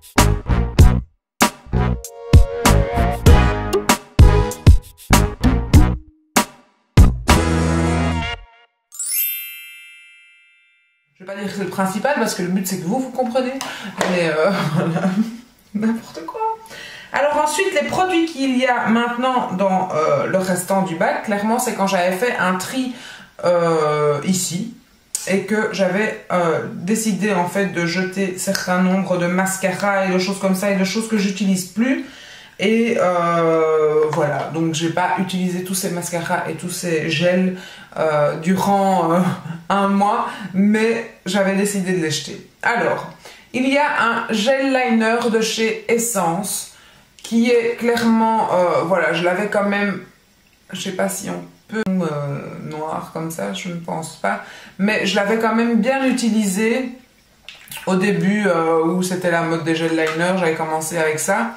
Je vais pas dire que c'est le principal parce que le but c'est que vous comprenez, mais voilà, n'importe quoi. Alors ensuite, les produits qu'il y a maintenant dans le restant du bac, clairement c'est quand j'avais fait un tri ici et que j'avais décidé en fait de jeter certains nombres de mascaras et de choses comme ça et de choses que j'utilise plus. Et voilà, donc j'ai pas utilisé tous ces mascaras et tous ces gels durant un mois, mais j'avais décidé de les jeter. Alors, il y a un gel liner de chez Essence qui est clairement, voilà, je l'avais quand même, je sais pas si on peut noir comme ça, je ne pense pas, mais je l'avais quand même bien utilisé au début où c'était la mode des gel liners, j'avais commencé avec ça.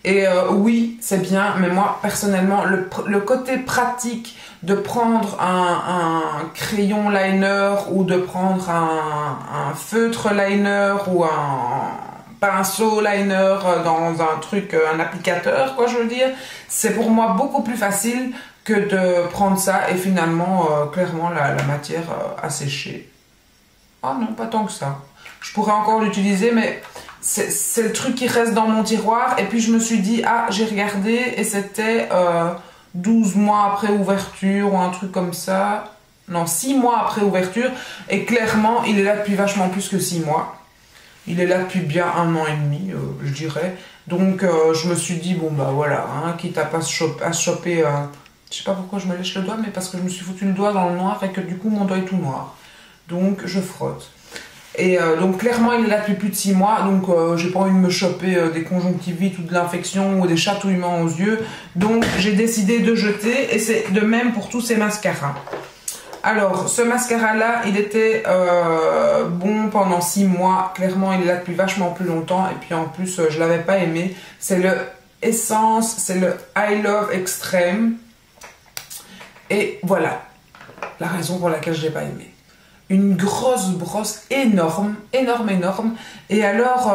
Et oui, c'est bien, mais moi, personnellement, le côté pratique de prendre un crayon liner ou de prendre un feutre liner ou un pinceau liner dans un truc, un applicateur, quoi, je veux dire, c'est pour moi beaucoup plus facile que de prendre ça et finalement, clairement, la matière a séché. Ah non, pas tant que ça. Je pourrais encore l'utiliser, mais c'est le truc qui reste dans mon tiroir. Et puis je me suis dit, ah, j'ai regardé et c'était 12 mois après ouverture ou un truc comme ça. Non, 6 mois après ouverture. Et clairement, il est là depuis vachement plus que 6 mois. Il est là depuis bien 1 an et demi, je dirais. Donc je me suis dit, bon bah voilà, hein, quitte à pas se choper... je sais pas pourquoi je me lèche le doigt, mais parce que je me suis foutu le doigt dans le noir et que du coup mon doigt est tout noir. Donc je frotte. Et donc clairement il est là depuis plus de 6 mois, donc j'ai pas envie de me choper des conjonctivites ou de l'infection ou des chatouillements aux yeux. Donc j'ai décidé de jeter et c'est de même pour tous ces mascaras. Alors ce mascara là il était bon pendant 6 mois, clairement il est là depuis vachement plus longtemps et puis en plus je l'avais pas aimé. C'est le Essence, c'est le I Love Extreme et voilà la raison pour laquelle je l'ai pas aimé. Une grosse brosse énorme, énorme. Et alors,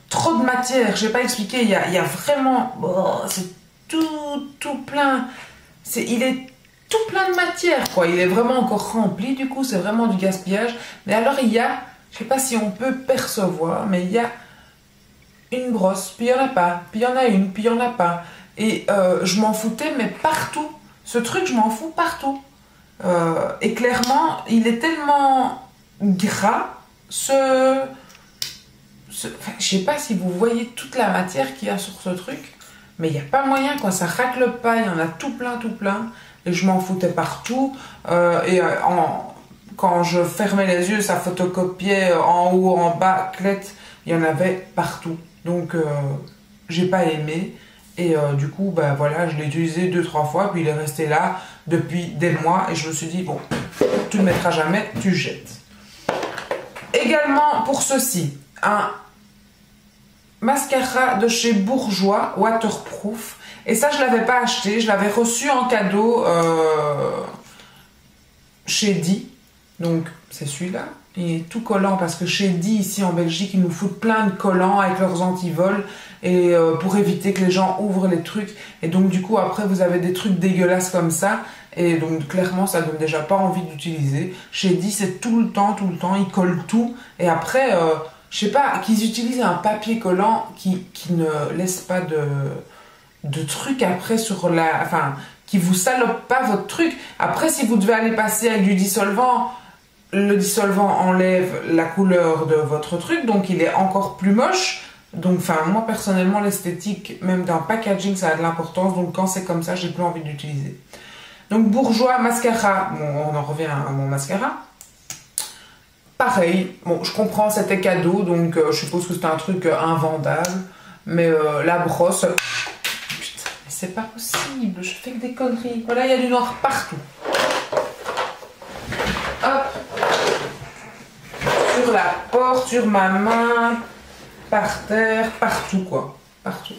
trop de matière, je n'ai pas expliqué, il y a vraiment... Oh, c'est tout plein. Il est tout plein de matière, quoi. Il est vraiment encore rempli, du coup, c'est vraiment du gaspillage. Mais alors, il y a, je ne sais pas si on peut percevoir, mais il y a une brosse, puis il n'y en a pas, puis il y en a une, puis il n'y en a pas. Et je m'en foutais, mais partout. Ce truc, je m'en fous partout. Et clairement, il est tellement gras, enfin, je sais pas si vous voyez toute la matière qu'il y a sur ce truc, mais il n'y a pas moyen, quoi, ça racle pas, il y en a tout plein, et je m'en foutais partout, quand je fermais les yeux, ça photocopiait en haut, en bas, clette, il y en avait partout, donc j'ai pas aimé. Et du coup, bah, voilà, je l'ai utilisé 2-3 fois, puis il est resté là depuis des mois. Et je me suis dit, bon, tu ne le mettras jamais, tu jettes. Également, pour ceci, un mascara de chez Bourjois, waterproof. Et ça, je ne l'avais pas acheté, je l'avais reçu en cadeau chez Di. Donc, c'est celui-là. Il est tout collant parce que chez Di, ici en Belgique, ils nous foutent plein de collants avec leurs antivols et pour éviter que les gens ouvrent les trucs. Et donc du coup, après, vous avez des trucs dégueulasses comme ça. Et donc clairement, ça donne déjà pas envie d'utiliser. Chez Di, c'est tout le temps, ils collent tout. Et après, je sais pas, qu'ils utilisent un papier collant qui ne laisse pas de trucs après sur la... Enfin, qui vous salope pas votre truc. Après, si vous devez aller passer avec du dissolvant... Le dissolvant enlève la couleur de votre truc, donc il est encore plus moche. Donc, enfin, moi personnellement, l'esthétique, même d'un packaging, ça a de l'importance. Donc, quand c'est comme ça, j'ai plus envie d'utiliser. Donc, Bourjois mascara. Bon, on en revient à mon mascara. Pareil. Bon, je comprends, c'était cadeau, donc je suppose que c'était un truc invendable. Mais la brosse. Putain, mais c'est pas possible. Je fais que des conneries. Voilà, il y a du noir partout. Hop. Sur la porte, sur ma main, par terre, partout quoi. Partout.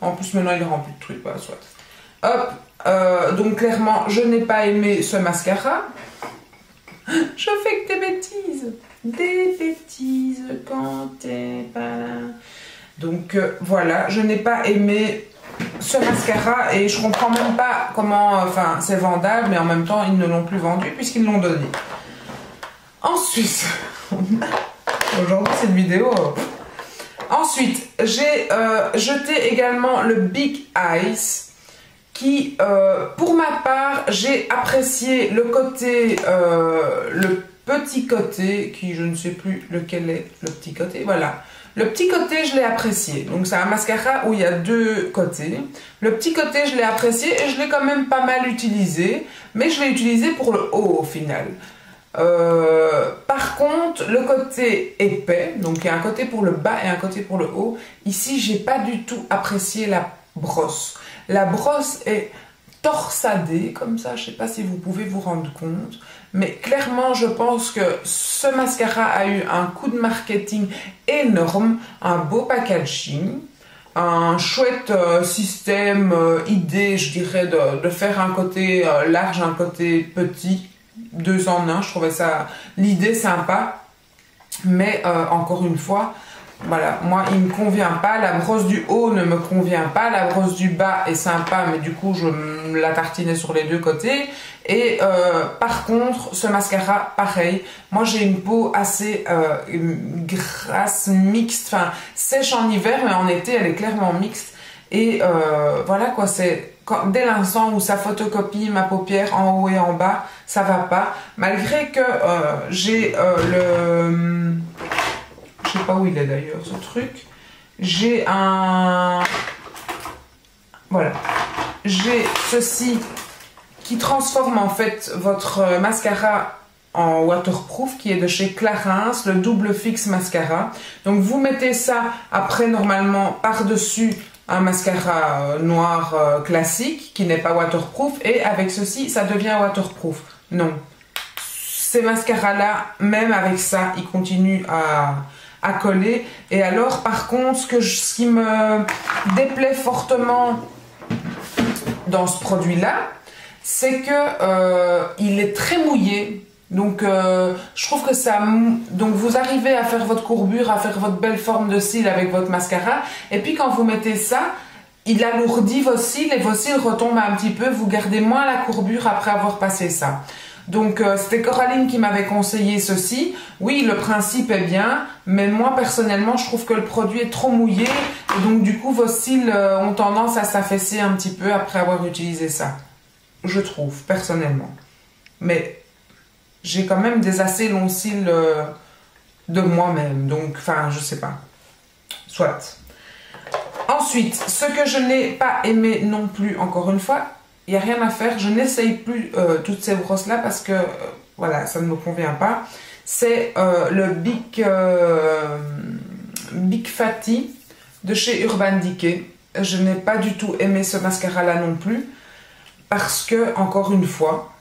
En plus maintenant il est rempli de trucs, voilà, soit. Hop, donc clairement je n'ai pas aimé ce mascara. Je fais que des bêtises. Des bêtises quand t'es pas là. Donc voilà, je n'ai pas aimé ce mascara et je comprends même pas comment, enfin c'est vendable, mais en même temps ils ne l'ont plus vendu puisqu'ils l'ont donné. Ensuite, aujourd'hui cette vidéo. Ensuite, j'ai jeté également le Big Eyes qui, pour ma part, j'ai apprécié le côté, le petit côté, qui je ne sais plus lequel est le petit côté, voilà. Le petit côté, je l'ai apprécié. Donc, c'est un mascara où il y a deux côtés. Le petit côté, je l'ai apprécié et je l'ai quand même pas mal utilisé. Mais je l'ai utilisé pour le haut au final. Par contre, le côté épais, donc il y a un côté pour le bas et un côté pour le haut. Ici, j'ai pas du tout apprécié la brosse. La brosse est torsadée comme ça, je sais pas si vous pouvez vous rendre compte. Mais clairement, je pense que ce mascara a eu un coup de marketing énorme, un beau packaging, un chouette système, idée, je dirais, de faire un côté large, un côté petit, 2 en 1. Je trouvais ça, l'idée sympa. Mais encore une fois, voilà, moi il me convient pas, la brosse du haut ne me convient pas, la brosse du bas est sympa mais du coup je me la tartinais sur les deux côtés et par contre ce mascara pareil, moi j'ai une peau assez grasse, mixte, enfin sèche en hiver mais en été elle est clairement mixte et voilà quoi, c'est dès l'instant où ça photocopie ma paupière en haut et en bas, ça va pas, malgré que j'ai le... Je sais pas où il est d'ailleurs ce truc. J'ai un... Voilà. J'ai ceci qui transforme en fait votre mascara en waterproof qui est de chez Clarins, le double fixe mascara. Donc vous mettez ça après normalement par-dessus un mascara noir classique qui n'est pas waterproof et avec ceci ça devient waterproof. Non. Ces mascaras là, même avec ça, ils continuent à coller. Et alors par contre ce qui me déplaît fortement dans ce produit là, c'est que il est très mouillé. Donc je trouve que ça, donc vous arrivez à faire votre courbure, à faire votre belle forme de cils avec votre mascara et puis quand vous mettez ça, il alourdit vos cils et vos cils retombent un petit peu, vous gardez moins la courbure après avoir passé ça. Donc c'était Coraline qui m'avait conseillé ceci. Oui, le principe est bien, mais moi personnellement je trouve que le produit est trop mouillé et donc du coup vos cils ont tendance à s'affaisser un petit peu après avoir utilisé ça. Je trouve, personnellement. Mais j'ai quand même des assez longs cils de moi-même, donc enfin je sais pas. Soit. Ensuite, ce que je n'ai pas aimé non plus, encore une fois, il n'y a rien à faire, je n'essaye plus toutes ces brosses là parce que voilà, ça ne me convient pas. C'est le Big Fatty de chez Urban Decay. Je n'ai pas du tout aimé ce mascara là non plus parce que, encore une fois,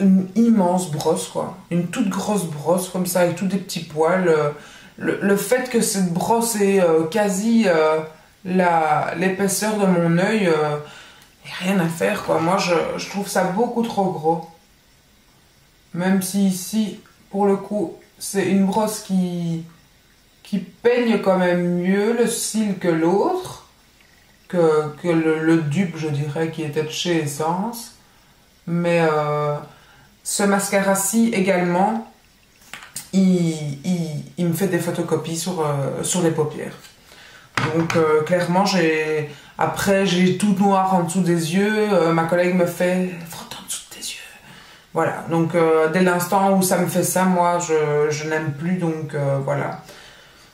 une immense brosse quoi, une toute grosse brosse comme ça avec tous des petits poils. Le fait que cette brosse est quasi l'épaisseur de mon œil. Rien à faire quoi, moi je trouve ça beaucoup trop gros. Même si ici, pour le coup, c'est une brosse qui peigne quand même mieux le cil que l'autre, que le dupe je dirais qui était de chez Essence. Mais ce mascara-ci également, il me fait des photocopies sur les paupières. Donc clairement après j'ai tout noir en dessous des yeux, ma collègue me fait frotte en dessous des yeux. Voilà, donc dès l'instant où ça me fait ça, moi je n'aime plus, donc voilà.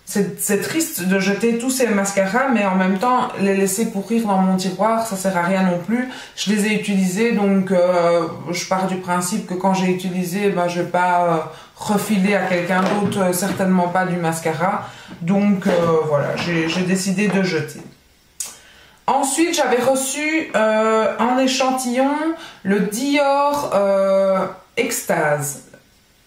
C'est triste de jeter tous ces mascaras, mais en même temps, les laisser pourrir dans mon tiroir, ça sert à rien non plus. Je les ai utilisés, donc je pars du principe que quand j'ai utilisé, ben, je vais pas refiler à quelqu'un d'autre, certainement pas du mascara. Donc voilà, j'ai décidé de jeter. Ensuite, j'avais reçu en échantillon le Dior Extase.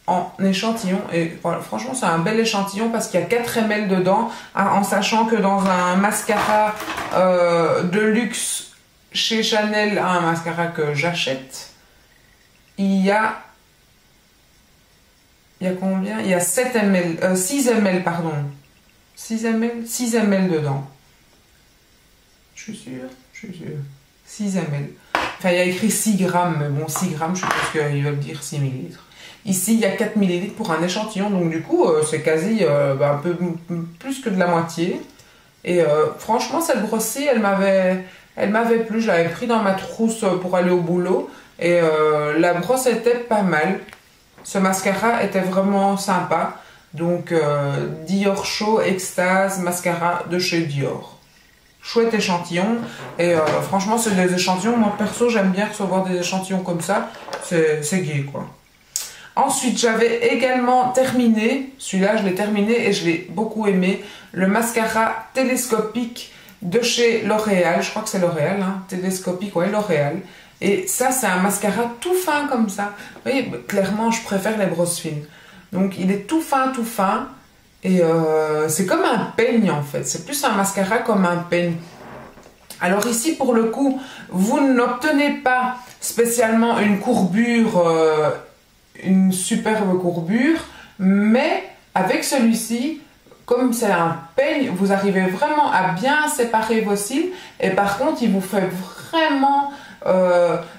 En échantillon, et voilà, franchement c'est un bel échantillon parce qu'il y a 4 ml dedans, en sachant que dans un mascara de luxe chez Chanel, un mascara que j'achète, il y a combien? Il y a 7 ml, 6 ml pardon, 6 ml, 6 ml dedans. Je suis sûre. 6 ml. Enfin, il y a écrit 6 grammes, mais bon, 6 grammes, je suppose qu'ils veulent dire 6 millilitres. Ici, il y a 4 millilitres pour un échantillon, donc du coup, c'est quasi un peu plus que de la moitié. Et franchement, cette brosse-ci, elle m'avait plu. Je l'avais pris dans ma trousse pour aller au boulot. Et la brosse était pas mal. Ce mascara était vraiment sympa. Donc, Dior Show Extase mascara de chez Dior. Chouette échantillon. Et franchement, c'est des échantillons. Moi, perso, j'aime bien recevoir des échantillons comme ça. C'est gai, quoi. Ensuite, j'avais également terminé, celui-là je l'ai terminé et je l'ai beaucoup aimé, le mascara télescopique de chez L'Oréal, je crois que c'est L'Oréal, hein, télescopique, ouais, L'Oréal. Et ça, c'est un mascara tout fin comme ça. Vous voyez, clairement, je préfère les brosses fines. Donc, il est tout fin, et c'est comme un peigne en fait, c'est plus un mascara comme un peigne. Alors ici, pour le coup, vous n'obtenez pas spécialement une courbure, une superbe courbure, mais avec celui-ci, comme c'est un peigne, vous arrivez vraiment à bien séparer vos cils, et par contre il vous fait vraiment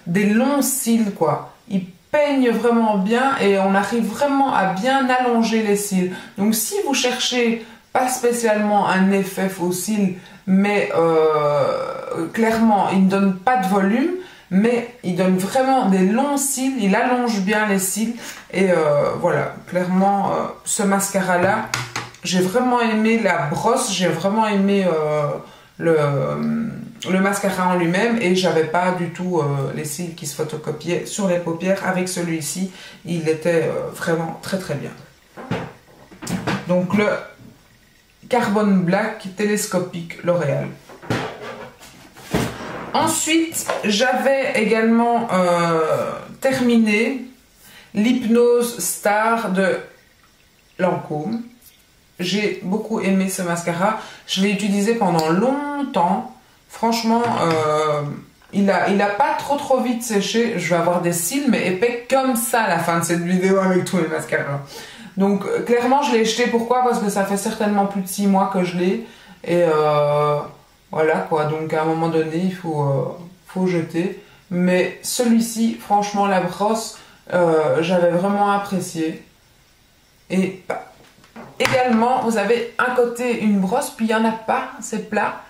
des longs cils, quoi. Il peigne vraiment bien et on arrive vraiment à bien allonger les cils. Donc si vous cherchez pas spécialement un effet faux cils, mais clairement il ne donne pas de volume, mais il donne vraiment des longs cils, il allonge bien les cils. Et voilà, clairement, ce mascara-là, j'ai vraiment aimé la brosse, j'ai vraiment aimé le mascara en lui-même. Et j'avais pas du tout les cils qui se photocopiaient sur les paupières. Avec celui-ci, il était vraiment très très bien. Donc le Carbon Black télescopique L'Oréal. Ensuite, j'avais également terminé l'Hypnose Star de Lancôme. J'ai beaucoup aimé ce mascara. Je l'ai utilisé pendant longtemps. Franchement, il a pas trop vite séché. Je vais avoir des cils, mais épais comme ça à la fin de cette vidéo avec tous les mascaras. Donc, clairement, je l'ai jeté. Pourquoi? Parce que ça fait certainement plus de 6 mois que je l'ai. Et voilà quoi, donc à un moment donné il faut jeter. Mais celui-ci, franchement, la brosse, j'avais vraiment apprécié. Et également, vous avez un côté une brosse, puis il n'y en a pas, c'est plat.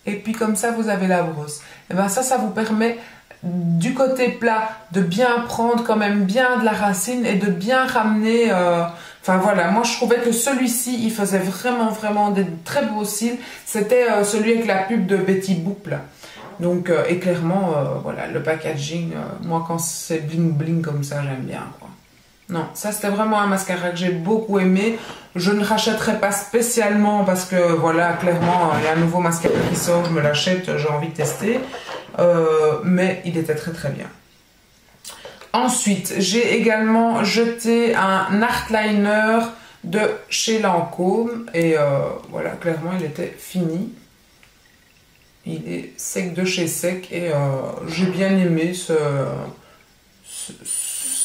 Et puis comme ça, vous avez la brosse. Et bien ça vous permet du côté plat de bien prendre quand même bien de la racine et de bien ramener... Enfin voilà, moi je trouvais que celui-ci, il faisait vraiment des très beaux cils. C'était celui avec la pub de Betty Boop là. Donc, et clairement, voilà, le packaging, moi quand c'est bling bling comme ça, j'aime bien quoi. Non, ça c'était vraiment un mascara que j'ai beaucoup aimé. Je ne rachèterai pas spécialement parce que voilà, clairement, il y a un nouveau mascara qui sort, je me l'achète, j'ai envie de tester. Mais il était très bien. Ensuite, j'ai également jeté un art liner de chez Lancôme et voilà, clairement il était fini. Il est sec de chez sec et j'ai bien aimé ce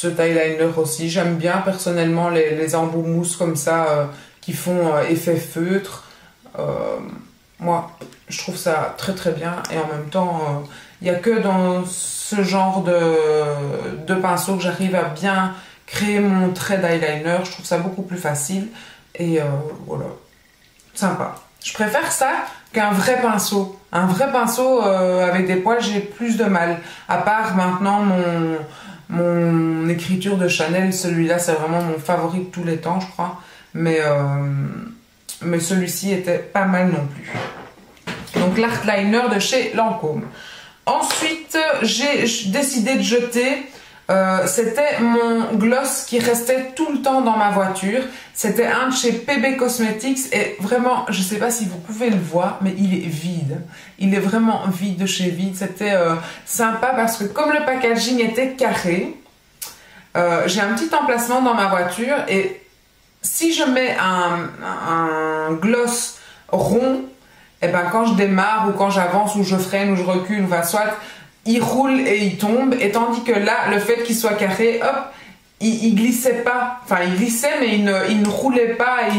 eyeliner aussi. J'aime bien personnellement les embouts mousse comme ça qui font effet feutre. Moi, je trouve ça très bien et en même temps, il n'y a que dans ce genre de pinceau que j'arrive à bien créer mon trait d'eyeliner. Je trouve ça beaucoup plus facile et voilà, sympa. Je préfère ça qu'un vrai pinceau. Un vrai pinceau avec des poils, j'ai plus de mal. À part maintenant mon écriture de Chanel, celui-là c'est vraiment mon favori de tous les temps, je crois. Mais celui-ci était pas mal non plus. Donc l'art liner de chez Lancôme. Ensuite, j'ai décidé de jeter, c'était mon gloss qui restait tout le temps dans ma voiture. C'était un de chez PB Cosmetics et vraiment, je ne sais pas si vous pouvez le voir, mais il est vide. Il est vraiment vide de chez vide. C'était sympa parce que comme le packaging était carré, j'ai un petit emplacement dans ma voiture et si je mets un gloss rond, et ben quand je démarre ou quand j'avance ou je freine ou je recule, enfin, soit il roule et il tombe, et tandis que là, le fait qu'il soit carré, hop, il glissait pas. Enfin, il glissait, mais il ne roulait pas,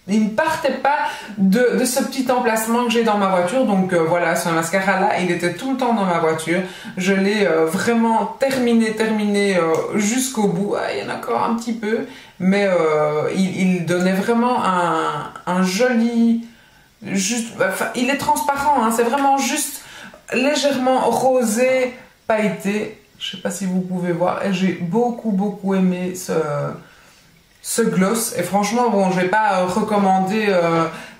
il ne partait pas de ce petit emplacement que j'ai dans ma voiture. Donc voilà, ce mascara-là, il était tout le temps dans ma voiture. Je l'ai vraiment terminé jusqu'au bout. Ah, il y en a encore un petit peu, mais il donnait vraiment un joli... Enfin, il est transparent, hein, c'est vraiment juste légèrement rosé, pailleté. Je sais pas si vous pouvez voir. Et j'ai beaucoup aimé ce gloss. Et franchement, bon, je vais pas recommander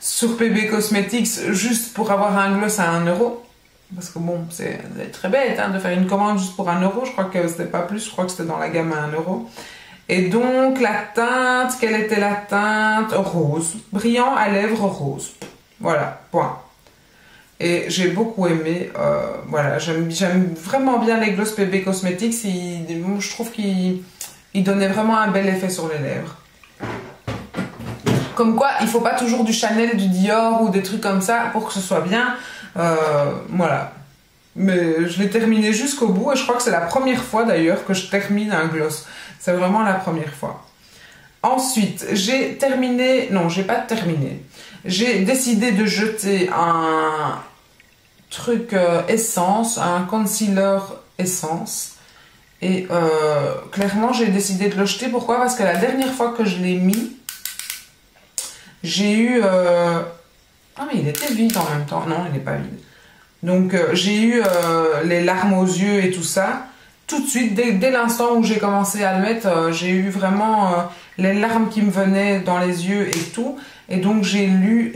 sur PB Cosmetics juste pour avoir un gloss à 1 €. Parce que bon, c'est très bête hein, de faire une commande juste pour 1 €. Je crois que c'était pas plus, je crois que c'était dans la gamme à 1 €. Et donc, la teinte, quelle était la teinte? Rose. Brillant à lèvres rose. Voilà, point. Et j'ai beaucoup aimé, voilà, j'aime vraiment bien les gloss PB Cosmetics, je trouve qu'ils donnaient vraiment un bel effet sur les lèvres. Comme quoi, il faut pas toujours du Chanel, du Dior ou des trucs comme ça pour que ce soit bien, voilà. Mais je l'ai terminé jusqu'au bout et je crois que c'est la première fois d'ailleurs que je termine un gloss. C'est vraiment la première fois. Ensuite, j'ai terminé, non, j'ai pas terminé. J'ai décidé de jeter un truc essence, un concealer essence. Et clairement, j'ai décidé de le jeter. Pourquoi? Parce que la dernière fois que je l'ai mis, j'ai eu... Ah, mais il était vide en même temps. Non, il n'est pas vide. Donc, j'ai eu les larmes aux yeux et tout ça. Tout de suite, dès l'instant où j'ai commencé à le mettre, j'ai eu vraiment les larmes qui me venaient dans les yeux et tout. Et donc j'ai lu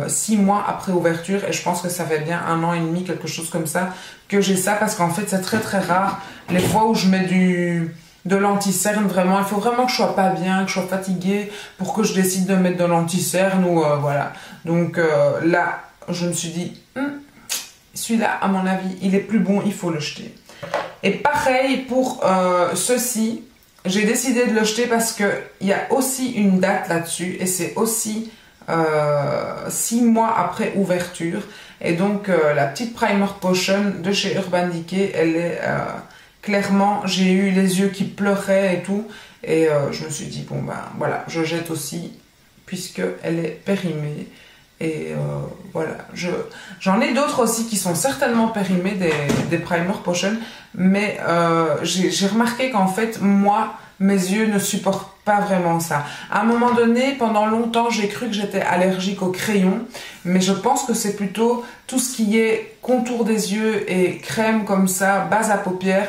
6 mois après ouverture, et je pense que ça fait bien 1 an et demi, quelque chose comme ça, que j'ai ça, parce qu'en fait c'est très rare. Les fois où je mets de l'anti-cerne, vraiment, il faut vraiment que je sois pas bien, que je sois fatiguée pour que je décide de mettre de l'anti-cerne ou voilà. Donc là, je me suis dit, celui-là, à mon avis, il est plus bon, il faut le jeter. Et pareil pour ceci, j'ai décidé de le jeter parce qu'il y a aussi une date là-dessus et c'est aussi 6 mois après ouverture. Et donc la petite Primer Potion de chez Urban Decay, elle est clairement, j'ai eu les yeux qui pleuraient et tout. Et je me suis dit, bon ben voilà, je jette aussi puisque elle est périmée. Et voilà, j'en ai d'autres aussi qui sont certainement périmés, des Primer Potion, mais j'ai remarqué qu'en fait, moi, mes yeux ne supportent pas vraiment ça. À un moment donné, pendant longtemps, j'ai cru que j'étais allergique au crayon, mais je pense que c'est plutôt tout ce qui est contour des yeux et crème comme ça, base à paupières.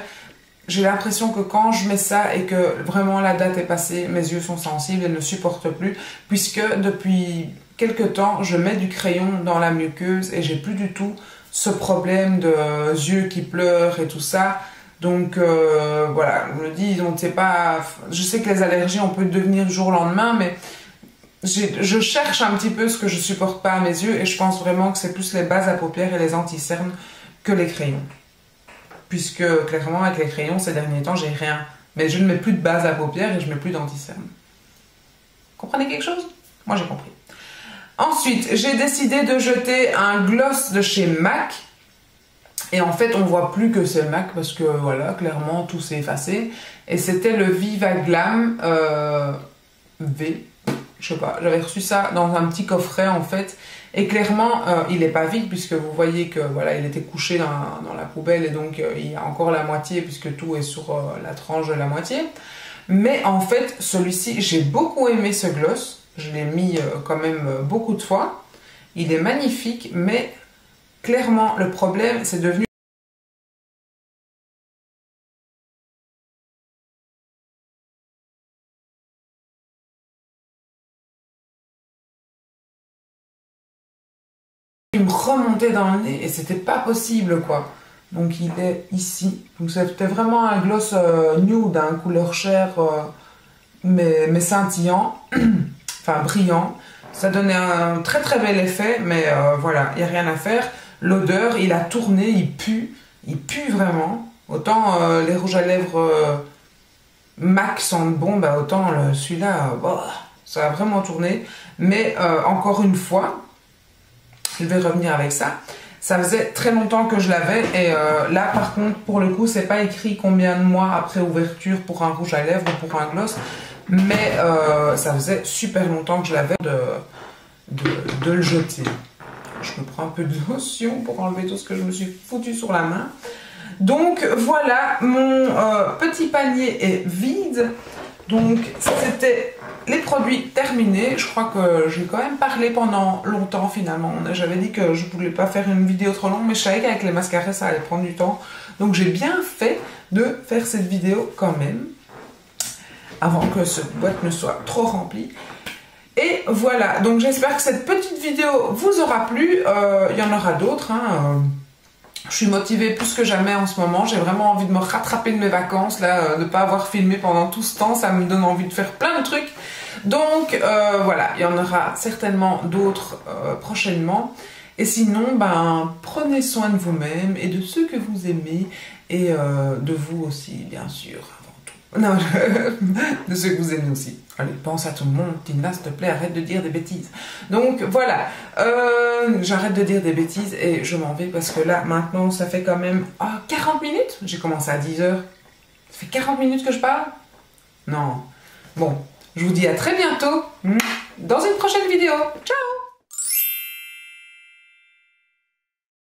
J'ai l'impression que quand je mets ça et que vraiment la date est passée, mes yeux sont sensibles et ne supportent plus, puisque depuis quelque temps, je mets du crayon dans la muqueuse et j'ai plus du tout ce problème de yeux qui pleurent et tout ça. Donc voilà, je me dis, on ne sait pas, je sais que les allergies, on peut devenir du jour au lendemain, mais je cherche un petit peu ce que je supporte pas à mes yeux et je pense vraiment que c'est plus les bases à paupières et les anti-cernes que les crayons. Puisque clairement, avec les crayons, ces derniers temps, j'ai rien. Mais je ne mets plus de base à paupières et je ne mets plus d'anti-cernes. Comprenez quelque chose? Moi, j'ai compris. Ensuite, j'ai décidé de jeter un gloss de chez MAC. Et en fait, on voit plus que c'est MAC parce que voilà, clairement, tout s'est effacé. Et c'était le Viva Glam V. Je sais pas, j'avais reçu ça dans un petit coffret en fait. Et clairement, il n'est pas vide puisque vous voyez que voilà, il était couché dans la poubelle et donc il y a encore la moitié puisque tout est sur la tranche de la moitié. Mais en fait, celui-ci, j'ai beaucoup aimé ce gloss. Je l'ai mis quand même beaucoup de fois. Il est magnifique, mais clairement, le problème, c'est devenu il me remontait dans le nez et c'était pas possible quoi. Donc il est ici. Donc c'était vraiment un gloss nude, hein, couleur chair, mais scintillant, enfin brillant. Ça donnait un très bel effet, mais voilà, il n'y a rien à faire. L'odeur, il a tourné, il pue vraiment. Autant les rouges à lèvres MAC sentent bon, bah, autant celui-là, ça a vraiment tourné. Mais encore une fois, je vais revenir avec ça. Ça faisait très longtemps que je l'avais et là par contre pour le coup c'est pas écrit combien de mois après ouverture pour un rouge à lèvres ou pour un gloss. mais ça faisait super longtemps que je l'avais de le jeter. Je me prends un peu de lotion pour enlever tout ce que je me suis foutu sur la main. Donc voilà, mon petit panier est vide. Donc c'était les produits terminés. Je crois que j'ai quand même parlé pendant longtemps finalement. J'avais dit que je ne voulais pas faire une vidéo trop longue, mais je savais qu'avec les mascaras ça allait prendre du temps. Donc j'ai bien fait de faire cette vidéo quand même, avant que cette boîte ne soit trop remplie. Et voilà, donc j'espère que cette petite vidéo vous aura plu. Il y en aura d'autres, hein. Je suis motivée plus que jamais en ce moment. J'ai vraiment envie de me rattraper de mes vacances, là, de ne pas avoir filmé pendant tout ce temps. Ça me donne envie de faire plein de trucs. Donc voilà, il y en aura certainement d'autres prochainement. Et sinon, ben, prenez soin de vous-même et de ceux que vous aimez et de vous aussi, bien sûr, avant tout. Non, de ceux que vous aimez aussi. Allez, pense à tout le monde. Tina, s'il te plaît, arrête de dire des bêtises. Donc voilà, j'arrête de dire des bêtises et je m'en vais parce que là, maintenant, ça fait quand même 40 minutes. J'ai commencé à 10 heures. Ça fait 40 minutes que je parle? Non. Bon, je vous dis à très bientôt dans une prochaine vidéo. Ciao!